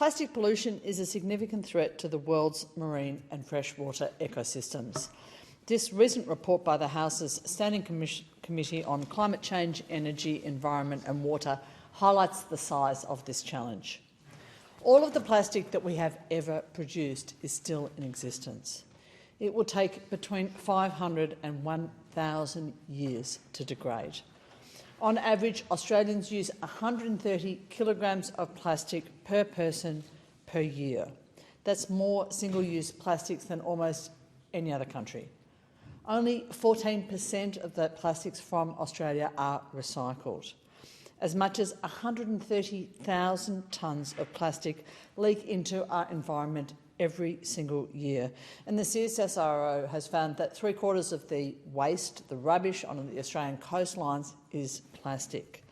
Plastic pollution is a significant threat to the world's marine and freshwater ecosystems. This recent report by the House's Standing Committee on Climate Change, Energy, Environment and Water highlights the size of this challenge. All of the plastic that we have ever produced is still in existence. It will take between 500 and 1,000 years to degrade. On average, Australians use 130 kilograms of plastic per person per year. That's more single-use plastics than almost any other country. Only 14% of the plastics from Australia are recycled. As much as 130,000 tonnes of plastic leak into our environment every single year. And the CSIRO has found that 3/4 of the waste, the rubbish on the Australian coastlines, is plastic.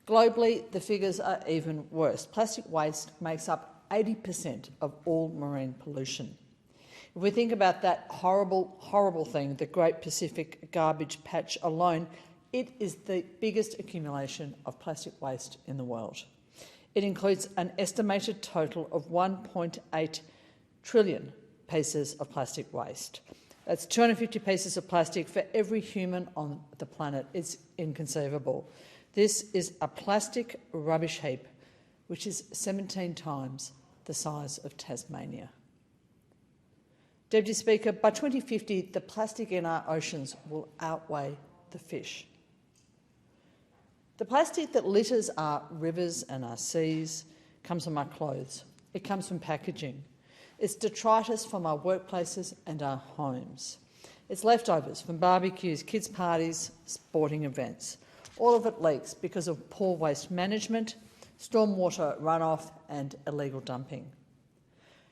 Globally, the figures are even worse. Plastic waste makes up 80% of all marine pollution. If we think about that horrible, horrible thing, the Great Pacific Garbage Patch alone, it is the biggest accumulation of plastic waste in the world. It includes an estimated total of 1.8 trillion pieces of plastic waste. That's 250 pieces of plastic for every human on the planet. It's inconceivable. This is a plastic rubbish heap, which is 17 times the size of Tasmania. Deputy Speaker, by 2050, the plastic in our oceans will outweigh the fish. The plastic that litters our rivers and our seas comes from our clothes. It comes from packaging. It's detritus from our workplaces and our homes. It's leftovers from barbecues, kids' parties, sporting events. All of it leaks because of poor waste management, stormwater runoff and illegal dumping.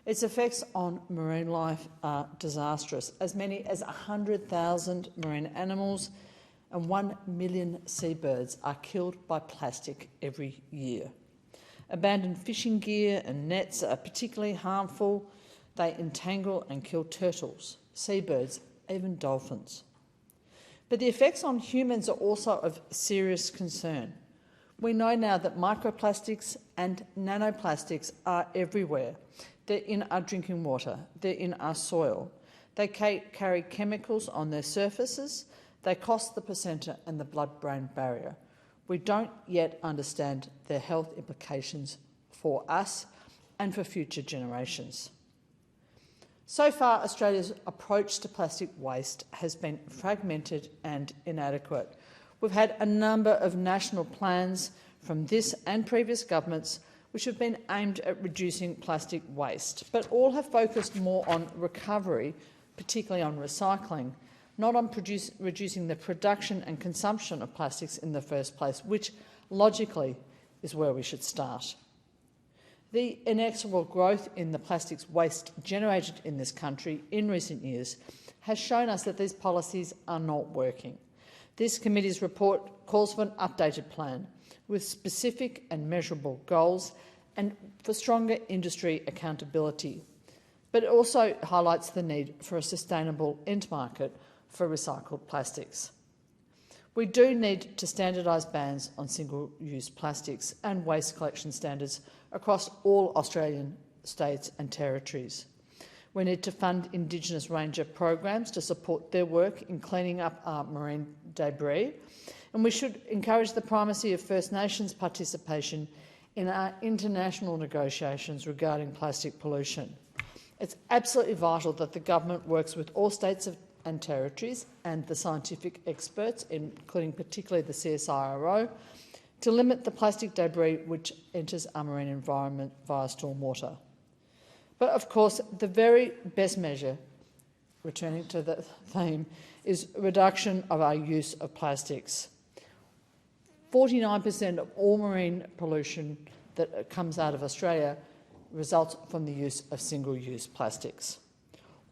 Its effects on marine life are disastrous. As many as 100,000 marine animals and 1 million seabirds are killed by plastic every year. Abandoned fishing gear and nets are particularly harmful. They entangle and kill turtles, seabirds, even dolphins. But the effects on humans are also of serious concern. We know now that microplastics and nanoplastics are everywhere. They're in our drinking water, they're in our soil. They carry chemicals on their surfaces, they cross the placenta and the blood-brain barrier. We don't yet understand their health implications for us and for future generations. So far, Australia's approach to plastic waste has been fragmented and inadequate. We've had a number of national plans from this and previous governments which have been aimed at reducing plastic waste, but all have focused more on recovery, particularly on recycling, not on reducing the production and consumption of plastics in the first place, which logically is where we should start. The inexorable growth in the plastics waste generated in this country in recent years has shown us that these policies are not working. This committee's report calls for an updated plan with specific and measurable goals and for stronger industry accountability. But it also highlights the need for a sustainable end market for recycled plastics. We do need to standardise bans on single-use plastics and waste collection standards across all Australian states and territories. We need to fund Indigenous ranger programs to support their work in cleaning up our marine debris, and we should encourage the primacy of First Nations participation in our international negotiations regarding plastic pollution. It's absolutely vital that the government works with all states and territories and the scientific experts, including particularly the CSIRO, to limit the plastic debris which enters our marine environment via stormwater. But of course, the very best measure, returning to the theme, is reduction of our use of plastics. 49% of all marine pollution that comes out of Australia results from the use of single-use plastics.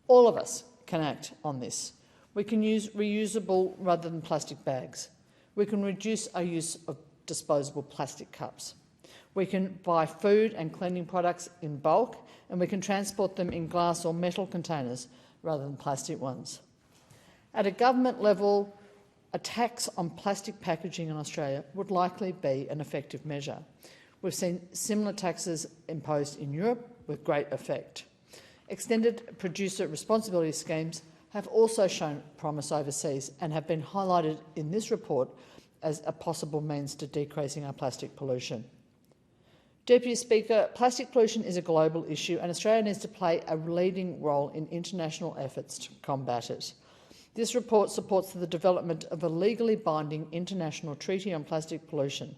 All of us can act on this. We can use reusable rather than plastic bags. We can reduce our use of disposable plastic cups. We can buy food and cleaning products in bulk, and we can transport them in glass or metal containers rather than plastic ones. At a government level, a tax on plastic packaging in Australia would likely be an effective measure. We've seen similar taxes imposed in Europe with great effect. Extended producer responsibility schemes have also shown promise overseas and have been highlighted in this report as a possible means to decreasing our plastic pollution. Deputy Speaker, plastic pollution is a global issue and Australia needs to play a leading role in international efforts to combat it. This report supports the development of a legally binding international treaty on plastic pollution,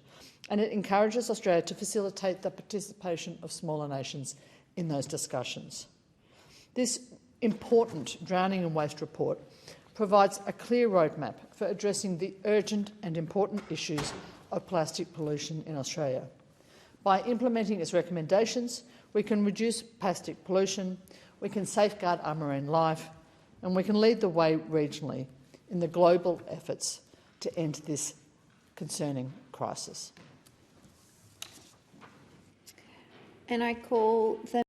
and it encourages Australia to facilitate the participation of smaller nations in those discussions. This important drowning and waste report provides a clear roadmap for addressing the urgent and important issues of plastic pollution in Australia. By implementing its recommendations, we can reduce plastic pollution, we can safeguard our marine life, and we can lead the way regionally in the global efforts to end this concerning crisis. And I call the